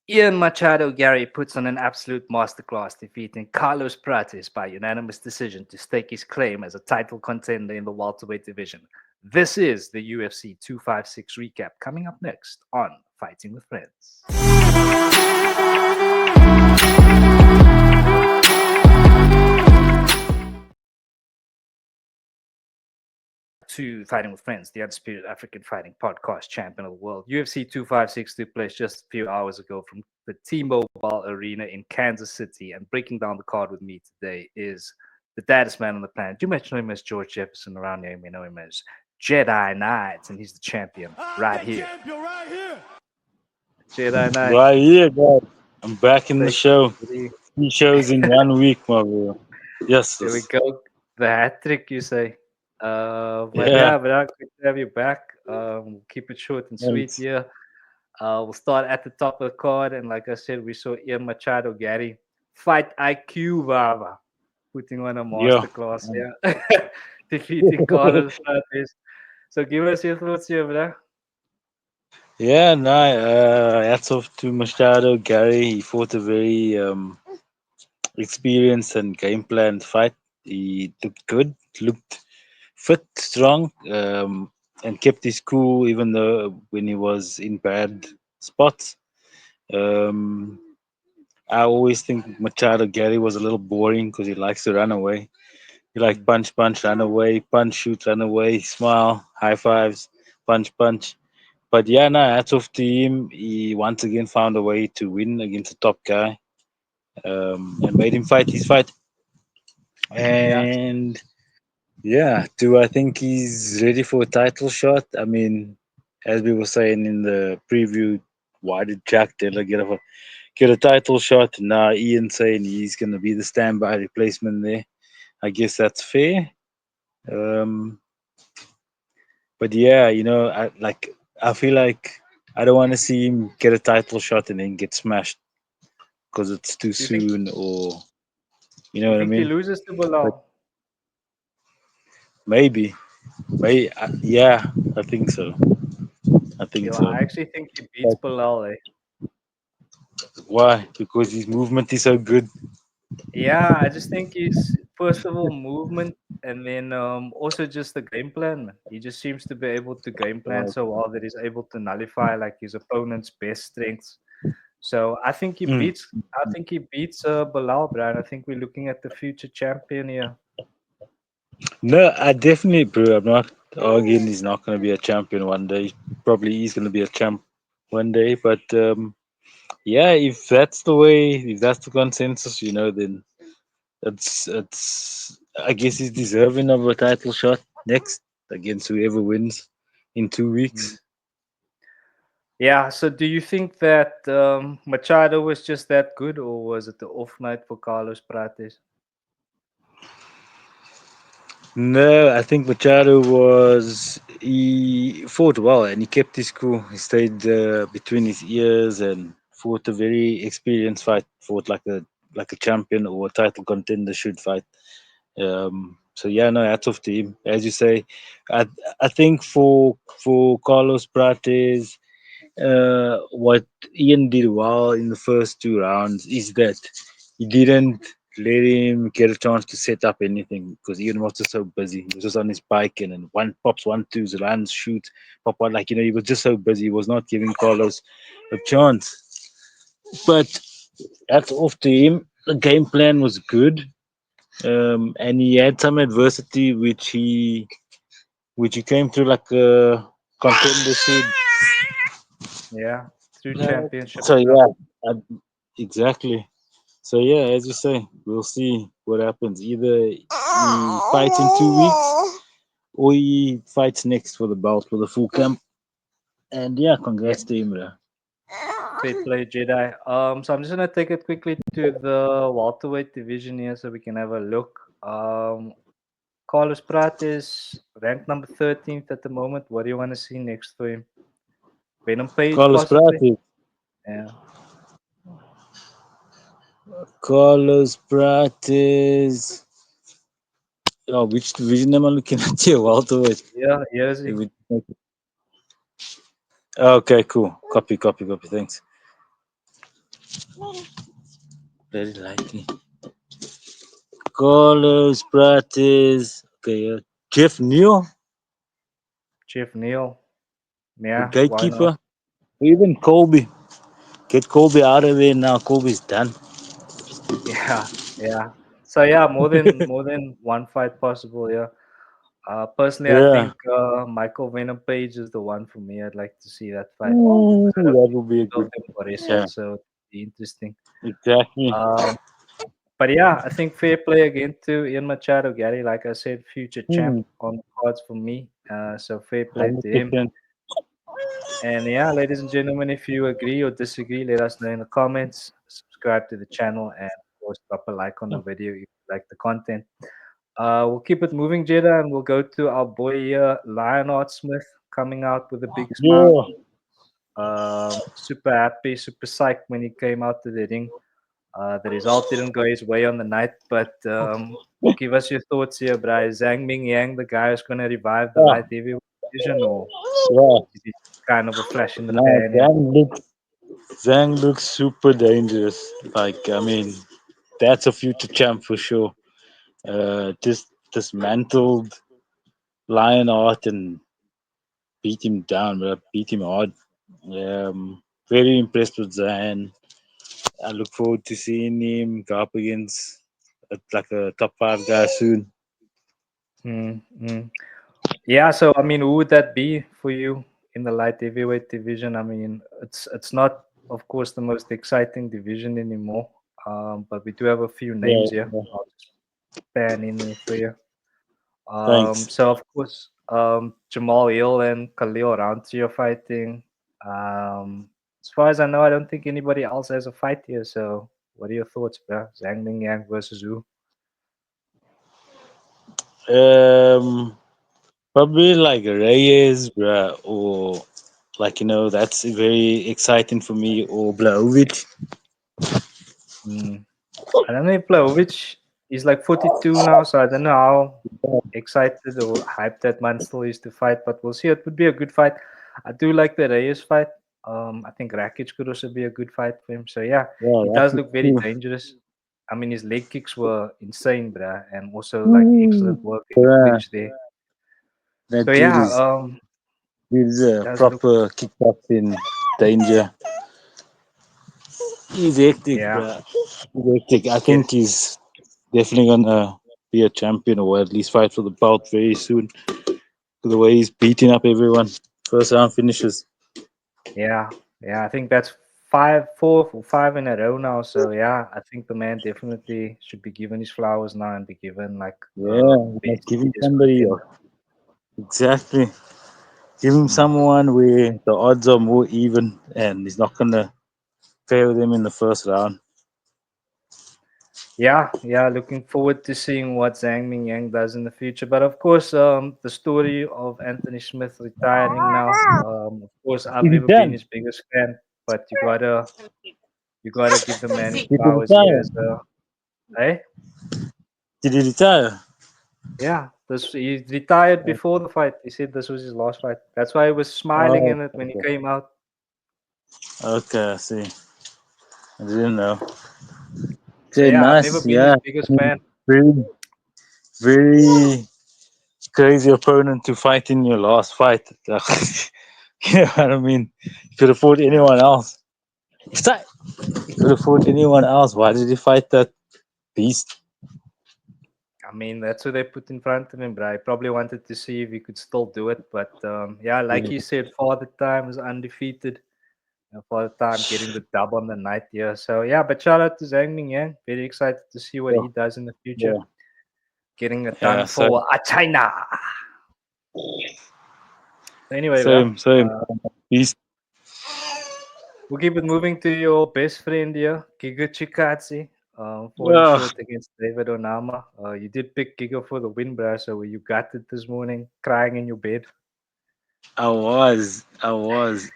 Ian Machado Garry puts on an absolute masterclass, defeating Carlos Prates by unanimous decision to stake his claim as a title contender in the welterweight division. This is the UFC 256 recap coming up next on Fighting with Friends. To Fighting with Friends, the undisputed African fighting podcast champion of the world. UFC 256 took place just a few hours ago from the T-Mobile Arena in Kansas City, and breaking down the card with me today is the baddest man on the planet. You might know him as George Jefferson. Around here, you know him as Jedi Knights, and he's the champion right here. Jedi Knight. Right here, God. I'm back in the Thank show. you. 3 shows in 1 week, my bro. Yes, There we yes. go. The hat trick, you say. But Yeah, yeah, but good to have you back. Keep it short and sweet thanks. here. We'll start at the top of the card, and like I said, we saw Ian Machado Garry fight IQ Baba, putting on a Yeah. masterclass here, defeating Carlos Prates. So give us your thoughts here, bro. Yeah, no, hats off to Machado Garry. He fought a very experienced and game planned fight. He looked good, looked fit, strong, and kept his cool even though when he was in bad spots. Um, I always think Machado Garry was a little boring because he likes to run away. You like Mm. punch, punch, run away, punch, shoot, run away, smile, high fives, punch, punch. But yeah, no, hats off to him. He once again found a way to win against the top guy, and made him fight his fight. Yeah, And yeah, do I think he's ready for a title shot? I mean, as we were saying in the preview, why did Jack Della get a title shot? Now Ian saying he's going to be the standby replacement there. I guess that's fair. Um, But yeah, I feel like I don't want to see him get a title shot and then get smashed because it's too you think soon, or you know you what I think he mean. loses to But Bilal? maybe, yeah, I think so. I think Yeah, so. I actually think he beats But Bilal. why? Because his movement is so good. Yeah, I just think he's first of all movement, and then also just the game plan. Man. He just seems to be able to game plan Uh, so well that he's able to nullify like his opponent's best strengths. So I think he mm. beats. I think he beats Bilal, Brad. I think we're looking at the future champion here. No, I definitely, bro. I'm not arguing he's not going to be a champion one day. Probably he's going to be a champ one day. But yeah, if that's the way, if that's the consensus, then it's. I guess he's deserving of a title shot next against whoever wins in two Mm. weeks. Yeah. So do you think that Machado was just that good, or was it the off night for Carlos Prates? No, I think Machado he fought well and he kept his cool. He stayed between his ears and fought a very experienced fight. Fought like a champion or a title contender should fight. So yeah, no, hats off to him. As you say, I I think for Carlos Prates, what Ian did well in the first 2 rounds is that he didn't let him get a chance to set up anything because Ian was just so busy. He was just on his bike and then one pops, one, twos, runs, shoots, pop one. He was just so busy. He was not giving Carlos a chance. But that's off to him. The game plan was good. And he had some adversity which he came through like a contender should. Yeah, through championship So stuff. yeah, exactly. So yeah, as you say, we'll see what happens. Either he fights in 2 weeks, or he fights next for the belt for the full camp. And yeah, Yeah. congrats to him, bro. Great play, Jedi. So I'm just gonna take it quickly to the welterweight division here, so we can have a look. Carlos Prat is ranked number 13th at the moment. What do you want to see next for him? Venom Page, Carlos possibly. Prates. Yeah. Carlos Prates. Oh, which division am I looking at here? Welterweight. Yeah. Here's he. It Okay, cool. Copy, copy, copy. Thanks. Very likely. Carlos Prates. Okay, Jeff Neal, Jeff Neal. the Yeah, why not? gatekeeper. Even Colby. Get Colby out of there now. Colby's done. Yeah, yeah. So yeah, more than one fight possible. Yeah. Personally, I Yeah. think Michael Venom Page is the one for me. I'd like to see that fight Ooh, because I don't that think will be a both good. them for wrestle, Yeah, so it'd be interesting. exactly. Um, but yeah, I think fair play again to Ian Machado Garry. Like I said, future champ Hmm, on the cards for me. So fair play to him. 100%. And yeah, ladies and gentlemen, if you agree or disagree, let us know in the comments. Subscribe to the channel and of course drop a like on the video if you like the content. We'll keep it moving, Jada, and we'll go to our boy here, Lionheart Smith, coming out with a big smile. Yeah. Super happy, super psyched when he came out to the ring. The result didn't go his way on the night, but give us your thoughts here, bro. Is Zhang Mingyang the guy who's going to revive the Yeah. light heavyweight division, or Yeah. is he kind of a flash in the No, pan here? Zhang looks super dangerous. Like, I mean, that's a future champ for sure. Just dismantled Lionheart and beat him down, bro. Beat him hard. Very impressed with Zhang. I look forward to seeing him go up against like a top five guy soon. Mm. Yeah, so I mean, who would that be for you in the light heavyweight division? I mean, it's not, of course, the most exciting division anymore, but we do have a few Yeah, names here. yeah. I'll just pan in there for you. Thanks. So of course, Jamal Hill and Khalil Rountree are fighting. As far as I know, I don't think anybody else has a fight here. So, what are your thoughts, bro? Zhang Mingyang versus who? Um, Probably like Reyes, bruh, or like that's very exciting for me. Or Blaovic. Hmm. I don't know if Blaovic is like 42 now, so I don't know how excited or hyped that man still is to fight, but we'll see. It would be a good fight. I do like the Reyes fight. I think Rakic could also be a good fight for him. So yeah, Yeah, he does Rakic look very too. dangerous. I mean, his leg kicks were insane, bruh, and also like excellent work in the Bruh, clinch there. that So dude yeah, is a does look proper kickboxing danger. He's hectic, yeah, bruh. He's hectic. I get think he's definitely gonna be a champion or at least fight for the belt very soon. The way he's beating up everyone. First round finishes. yeah. I think that's five, 4 or 5 in a row now. So yeah, I think the man definitely should be given his flowers now and be given like Yeah, we must best give him serious somebody. contender. Exactly. Give him Mm. someone where the odds are more even and he's not gonna fail them in the first round. Yeah. Looking forward to seeing what Zhang Mingyang does in the future. But of course, the story of Anthony Smith retiring now. Of course, I've Is he never been done? his biggest fan, but you gotta give the man his Did he flowers here retire? as well. Hey, Did he retire? yeah, this he retired before the fight. He said this was his last fight. That's why he was smiling Oh, in it when he okay. came out. Okay, I see. I didn't know. So Okay, yeah, I've never nice. been his Yeah. biggest fan. Very, very crazy opponent to fight in your last fight. You know what I mean? You could have fought anyone else. Stop. You could have fought anyone else. Why did he fight that beast? I mean, that's who they put in front of him, but I probably wanted to see if he could still do it. But yeah, like you said, Father Time is undefeated. And Father Time getting the dub on the night here. So yeah, but shout out to Zhang Mingyang. Very excited to see what Yeah, he does in the future. yeah, Getting it done yeah. Same, for China. Anyway, bro, same. Beast. we'll keep it moving to your best friend here, Giga Chikadze. Falling Yeah, short against David Onama. You did pick Giga for the win, bro. So you got it this morning, crying in your bed. I was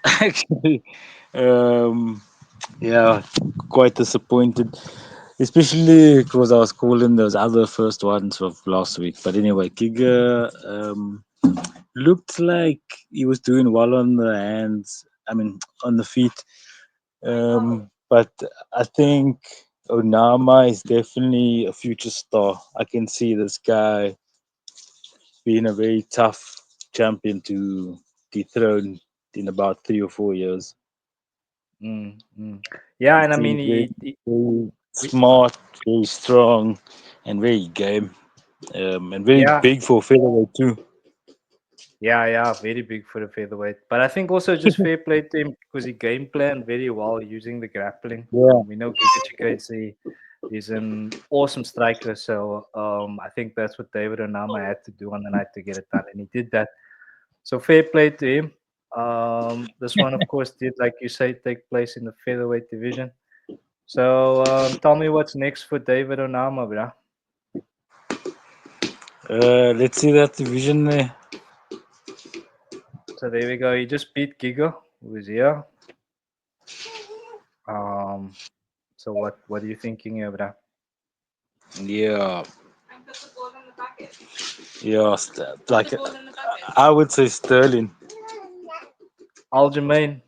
actually, um, yeah, quite disappointed, especially because I was calling those other first ones of last week. But anyway, Giga looked like he was doing well on the hands. I mean, on the feet. but I think Onama is definitely a future star. I can see this guy being a very tough champion to dethrone in about 3 or 4 years. Mm. Yeah, and I mean, He's very, he very we, smart, very strong, and very game, and very yeah, big for featherweight too. yeah, very big for the featherweight. But I think also just fair play to him because he game planned very well using the grappling. Yeah, We know Giga Chikadze is an awesome striker, so I think that's what David Onama had to do on the night to get it done, and he did that. So fair play to him. This one, of course, did like you say take place in the featherweight division. So tell me what's next for David Onama, bro. let's see that division there. So there we go. He just beat Giga, who is here. Um, so what are you thinking here, bro? Yeah, yeah, like I would say Sterling. Aljamain.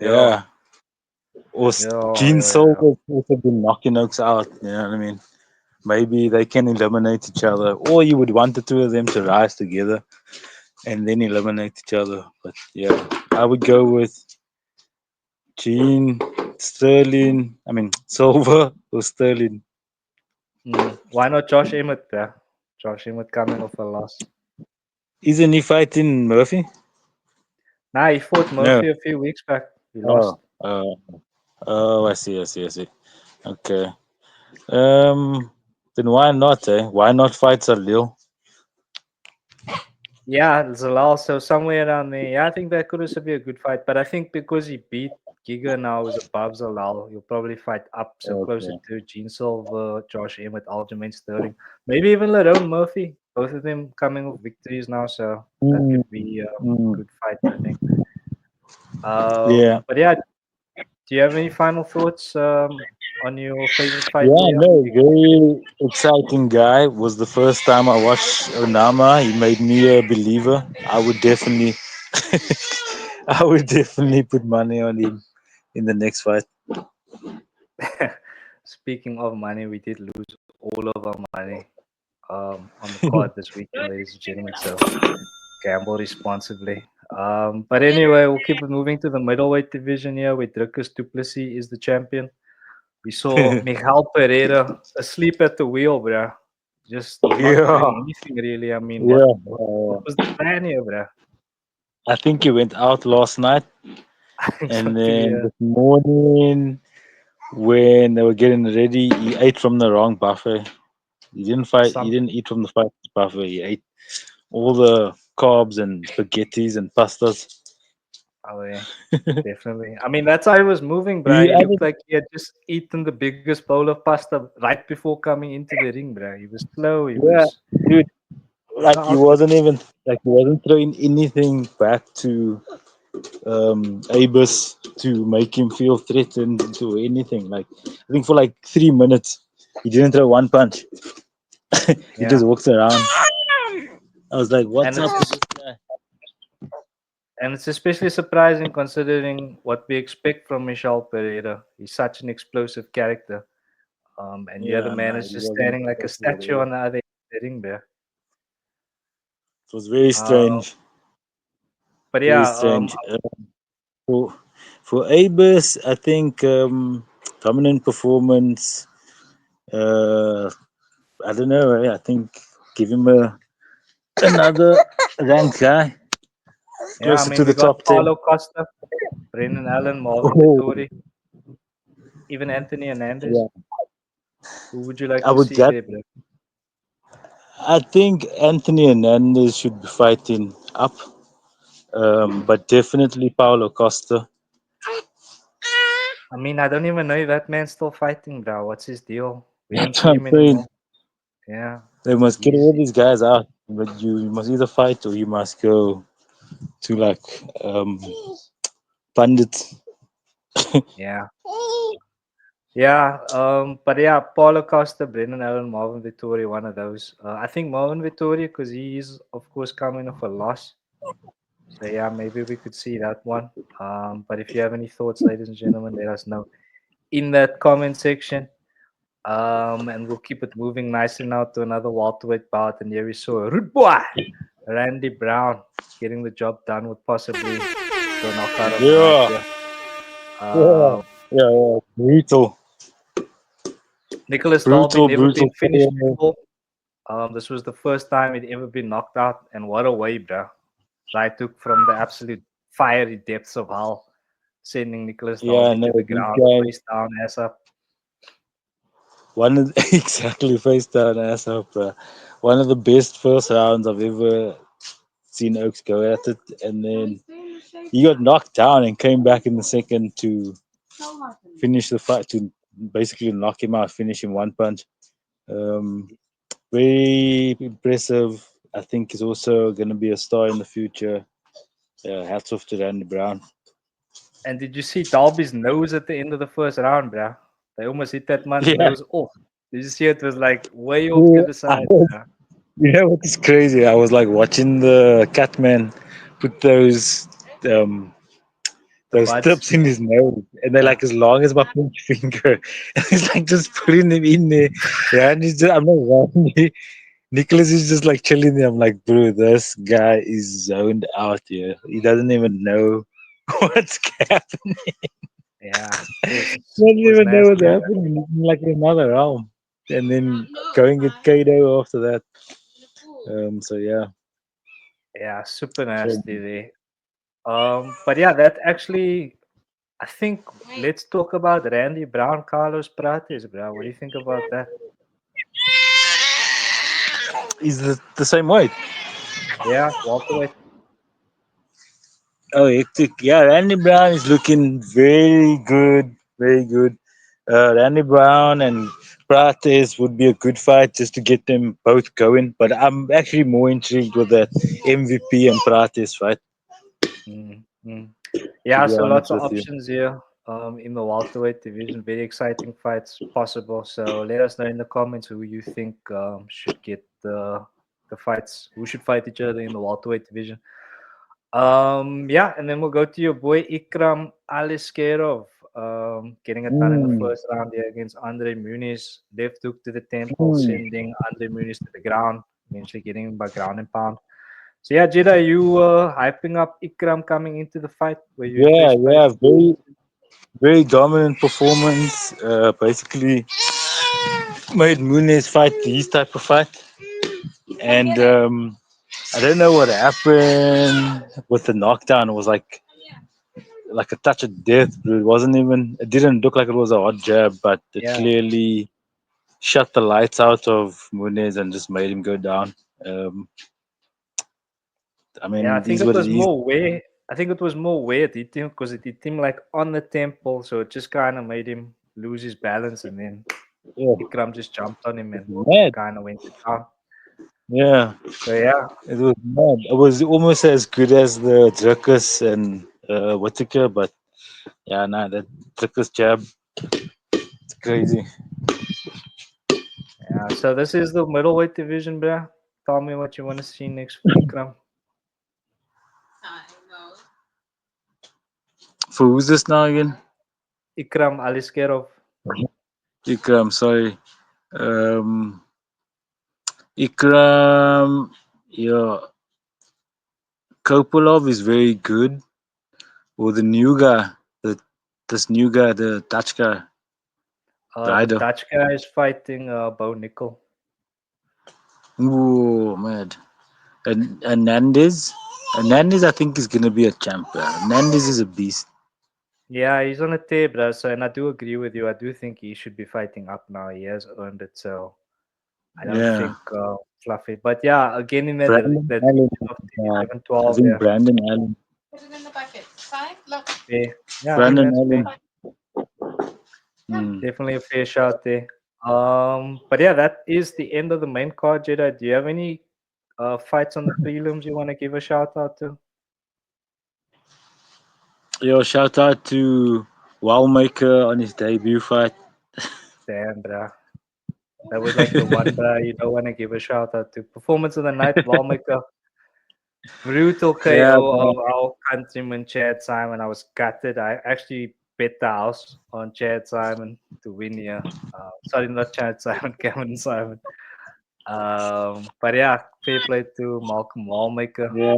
Yeah, Yeah, or Gene yeah. Silver's also been knocking oaks out. You know what I mean? Maybe they can eliminate each other, or you would want the two of them to rise together and then eliminate each other. But yeah, I would go with Gene, Sterling. I mean Silver or Sterling. Why not Josh Emmett, bro? Josh Emmett coming off a loss. Isn't he fighting Murphy? Nah, he fought No. Murphy a few weeks back. He lost. Oh, oh, I see. Okay. Um, then why not? Why not fight Salil? Yeah, Zalal. So somewhere around there. Yeah, I think that could also be a good fight. But I think because he beat Giga now is above Zalal, he'll probably fight up, so closer Okay. to Gene Silver, Josh Emmett, Aljamain Sterling, maybe even Lerone Murphy. Both of them coming off victories now, so that Mm, could be a mm, good fight, I think. yeah. But yeah, do you have any final thoughts on your favorite fighter Yeah, here? no, very exciting guy. Was the first time I watched Onama. He made me a believer. I would definitely put money on him in the next fight. Speaking of money, we did lose all of our money on the card this weekend, ladies and gentlemen. So gamble responsibly. But anyway, we'll keep it moving to the middleweight division here, where Dricus Duplessis is the champion. We saw Miguel Pereira asleep at the wheel, bro. Just not Yeah, doing anything really. I mean, what yeah. what what was the plan here, bro? I think he went out last night, I think and something then here. this morning when they were getting ready, he ate from the wrong buffet. He didn't fight. He Some didn't eat from the fighters buffet. He ate all the carbs and spaghettis and pastas. oh, yeah, definitely. I mean, that's how he was moving, bro. He He looked added, like he had just eaten the biggest bowl of pasta right before coming into the ring, bro. He was slow. He yeah, was dude. Like no he outlook. wasn't even like he wasn't throwing anything back to Abus to make him feel threatened to anything. Like I think for like 3 minutes, he didn't throw one punch. He Yeah, just walked around. I was like, and "What's up it's with just, this guy?" and it's especially surprising considering what we expect from Michel Pereira. He's such an explosive character. And the other Yeah, man nah, is he just wasn't standing like a explosive at statue all. on the other end of the ring there. It was very Uh, strange. but Very yeah, strange. For for Abus, I think dominant performance. Uh, I don't know. I think give him another ranked guy yeah. I closer to mean, we the got top 10. Paulo Costa, Brendan Allen, Marvin Oh, Vittori, even Anthony Hernandez. yeah. Who would you like I to would see get. there, bro? I think Anthony Hernandez should be fighting up, but definitely Paulo Costa. I mean, I don't even know if that man's still fighting, bro. What's his deal? We don't That's see what I'm him saying. anymore. Yeah, They must get he's all these guys out, but you must either fight or you must go to like pundits. yeah. Yeah, but yeah, Paulo Costa, Brendan Allen, Marvin Vittori, one of those. I think Marvin Vittori, because he is, of course, coming off a loss. So yeah, maybe we could see that one. But if you have any thoughts, ladies and gentlemen, let us know in that comment section. And we'll keep it moving nicely now to another welterweight bout. And here we saw Rude Boy Randy Brown getting the job done with possibly the knockout of the night Yeah, here. yeah, Um, yeah. Brutal, Nicholas Dalby brutal, never been brutal. finished before. This was the first time he'd ever been knocked out, and what a way, bro! Right took from the absolute fiery depths of hell, sending Nicholas Yeah, Dalby no, to the these ground, guys. face down, ass up. One of the, exactly face down, ass up. One of the best first rounds I've ever seen Oaks go at it, and then he got knocked down and came back in the second to finish the fight, to basically knock him out, finish him one punch. Um, Very impressive. I think he's also going to be a star in the future. Hats off to Randy Brown. And did you see Dalby's nose at the end of the first round, bro? They almost hit that man's Yeah, nose off. Did you see it was like way off to yeah, the side, bro? you know what is crazy? I was like watching the Catman put um, The those buds. tips in his nose, and they're Yeah. like as long as my pinky finger. And he's like just putting them in there. Randy's just, I'm not Randy. Nicholas is just like chilling there. I'm like, bro, this guy is zoned out here. He doesn't even know what's happening. Yeah. Doesn't Was even know what's nasty. happening. He's in like another realm. And then going get KO after that. So yeah. Yeah, super So, nasty there. But yeah, that actually, I think let's talk about Randy Brown, Carlos Prates, bro. What do you think about that? he's the same weight. Yeah, welterweight. Oh, hectic. Yeah, Randy Brown is looking very good. Very good. Randy Brown and Prates would be a good fight just to get them both going. But I'm actually more intrigued with that MVP and Prates fight, Mm. to Yeah, be so lots honest of with you. options here in the welterweight division. Very exciting fights possible. So let us know in the comments who you think should get the fights, who should fight each other in the welterweight division. Yeah, and then we'll go to your boy Ikram Aliskerov, getting it done in the Mm, first round here against Andre Muniz. Left hook to the temple, mm. sending Andre Muniz to the ground, eventually getting him by ground and pound. So yeah, Jida, you were hyping up Ikram coming into the fight. Were you Yeah, impressed by his yeah. Very, performance? very dominant performance. Basically made Muniz fight his type of fight. And I don't know what happened with the knockdown. It was like a touch of death, but it wasn't even. It didn't look like it was a hot jab, but it Yeah, clearly shut the lights out of Muniz and just made him go down. I yeah. mean, I it think is it what it was is. more where I think it was more where it hit him because it hit him like on the temple, so it just kind of made him lose his balance, and then Yeah, Ikram just jumped on him it's and mad. kind of went down. Yeah, So yeah, it was mad. It was almost as good as the Drickus and Whitaker, but yeah, nah, that Drickus jab, it's crazy. yeah. So this is the middleweight division, bro. Tell me what you want to see next for Ikram. For who's this now again? Ikram Aliskerov. Ikram, sorry. Um, Ikram, yeah, Kopolov is very good. Or the new guy, this new guy, the Dutch guy, The Ryder. Dutch guy is fighting Bo Nickel. Ooh, mad. And Hernandez. Hernandez, I think, is gonna be a champ. Hernandez is a beast. Yeah, he's on a tear, bro. So, and I do agree with you. I do think he should be fighting up now. He has earned it. So I don't Yeah. think Fluffy. But yeah, again in that Brandon that Allen. division of Uh, 11, I 12, think yeah. Brandon Allen. Fair. Yeah, I think Brandon that's fair. Allen. Mm. Definitely a fair shot there. But yeah, that is the end of the main card, Jedi. Do you have any fights on the prelims you want to give a shout out to? Yo, shout out to Wowmaker on his debut fight. Damn, bro. That was like the one bro you don't want to give a shout out to. Performance of the night, Walmaker. Brutal Yeah, KO man. of our countryman Chad Simon. I was gutted. I actually bet the house on Chad Simon to win here. Sorry, not Chad Simon, Cameron Simon. But yeah, fair play to Malcolm Wallmaker. Yeah.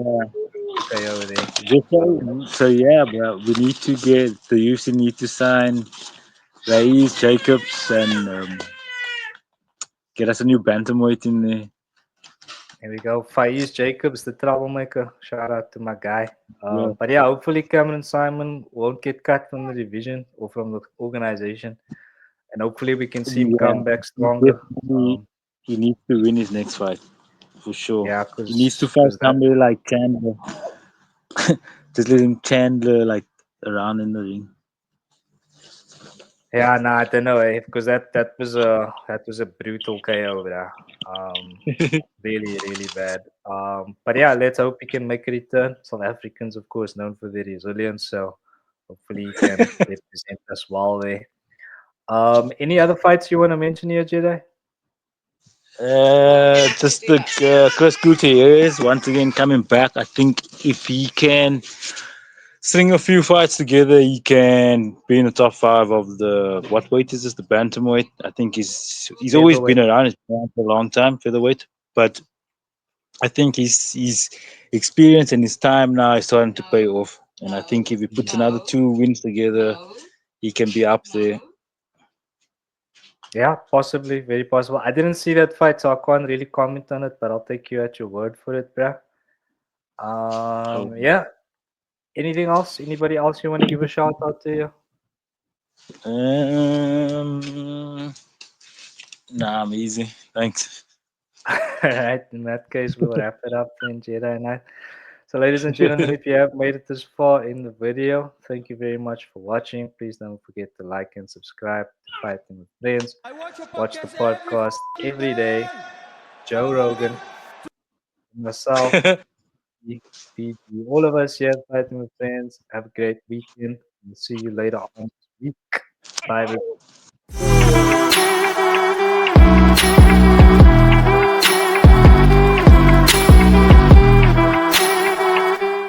Okay, over there. So yeah, bro, we need to get the UFC need to sign Reyes, Jacobs, and get us a new bantamweight in there. Here we go. Faiz Jacobs, the troublemaker. Shout out to my guy. Yeah, But yeah, hopefully Cameron Simon won't get cut from the division or from the organization. And hopefully we can see him yeah. come back He stronger. definitely he needs to win his next fight for sure. Yeah, He needs to because fight that. somebody like Chandler. Just let him Chandler like around in the ring. Yeah, nah, I don't know, because that was a brutal KO, bruh. Really, really bad. But yeah, let's hope he can make a return. South Africans, of course, known for their resilience, so hopefully he can represent us well there. Any other fights you want to mention here, Jedi? Just the Chris Gutierrez once again coming back. I think if he can string a few fights together, he can be in the top five of the what weight is this? The bantamweight. I think he's always been Featherweight. around. He's been around for a long time, featherweight. But I think his experience and his time now is starting to pay off. And I think if he puts another two wins together, he can be up there. Yeah, possibly, very possible. I didn't see that fight, so I can't really comment on it, but I'll take you at your word for it, bruh. Oh, Yeah. Anything else? Anybody else you want to give a shout out to you? um, nah, I'm easy. Thanks. Alright, in that case, we'll wrap it up then, Jedi Knight. So, ladies and gentlemen, if you have made it this far in the video, thank you very much for watching. Please don't forget to like and subscribe to Fighting with Friends. Watch the podcast every day. Joe Rogan, myself, PG, all of us here at Fighting with Friends. Have a great weekend. We'll see you later on this week. Bye, everybody.